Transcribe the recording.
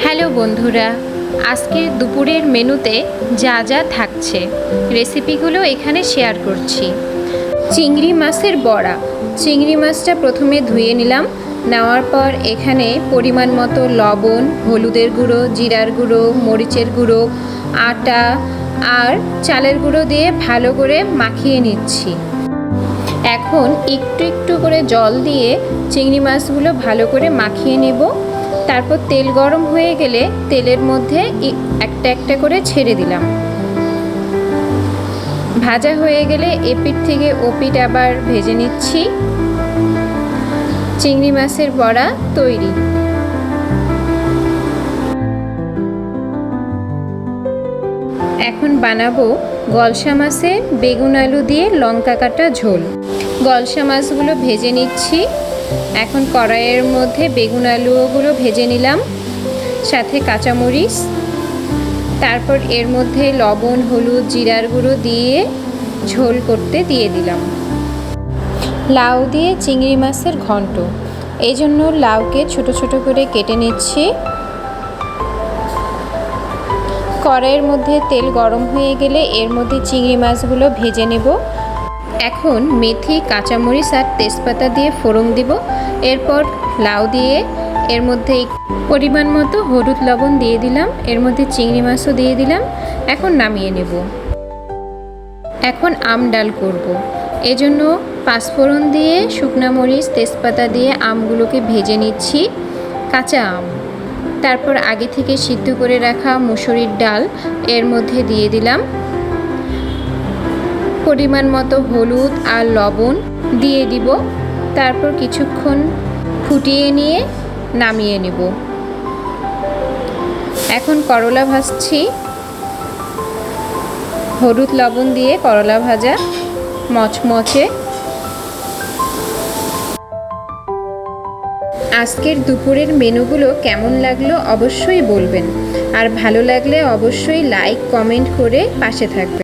Hello বন্ধুরা, আজকের দুপুরের মেনুতে যা যা থাকছে রেসিপিগুলো এখানে শেয়ার করছি। চিংড়ি মাছের বড়া। চিংড়ি মাছটা প্রথমে ধুয়ে নিলাম। নেওয়ার পর এখানে পরিমাণ মতো লবণ, হলুদের গুঁড়ো, জিরার গুঁড়ো, মরিচের গুঁড়ো, আটা আর চালের গুঁড়ো দিয়ে ভালো করে মাখিয়ে নিচ্ছি। এখন একটু একটু করে জল দিয়ে চিংড়ি মাছগুলো ভালো করে মাখিয়ে নেব। তারপর তেল গরম হয়ে গেলে তেলের মধ্যে একটা একটা করে ছেড়ে দিলাম। ভাজা হয়ে গেলে এপিঠ থেকে ওপিঠ আবার ভেজে নিচ্ছি। চিংড়ি মাছের বড়া তৈরি। এখন বানাবো গলসা মাছের বেগুন আলু দিয়ে লঙ্কা কাটা ঝোল। গলসা মাছগুলো ভেজে নিচ্ছি। এখন কড়াইয়ের মধ্যে বেগুন আলুগুলো ভেজে নিলাম, সাথে কাঁচামরিচ। তারপর এর মধ্যে লবণ, হলুদ, জিরার গুঁড়ো দিয়ে ঝোল করতে দিয়ে দিলাম। লাউ দিয়ে চিংড়ি মাছের ঘন্ট। এই জন্য লাউকে ছোট ছোট করে কেটে নিচ্ছি। কড়াইয়ের মধ্যে তেল গরম হয়ে গেলে এর মধ্যে চিংড়ি মাছগুলো ভেজে নেব। এখন মেথি, কাঁচামরিচ আর তেজপাতা দিয়ে ফোড়ন দিব। এরপর লাউ দিয়ে এর মধ্যে পরিমাণ মতো হলুদ লবণ দিয়ে দিলাম। এর মধ্যে চিংড়ি মাছও দিয়ে দিলাম। এখন নামিয়ে নেব। এখন আম ডাল করব। এজন্য পাঁচফোড়ন দিয়ে শুকনা মরিচ, তেজপাতা দিয়ে আমগুলোকে ভেজে নিচ্ছি। কাঁচা আম। তারপর আগে থেকে সিদ্ধ করে রাখা মুসুরির ডাল এর মধ্যে দিয়ে দিলাম। পরিমাণ মতো হলুদ আর লবণ দিয়ে দিব। তারপর কিছুক্ষণ ফুটিয়ে নিয়ে নামিয়ে নেব। এখন করলা ভাজছি। হলুদ লবণ দিয়ে করলা ভাজা মচমচে। আজকের দুপুরের মেনুগুলো কেমন লাগলো অবশ্যই বলবেন, আর ভালো লাগলে অবশ্যই লাইক, কমেন্ট করে পাশে থাকবেন।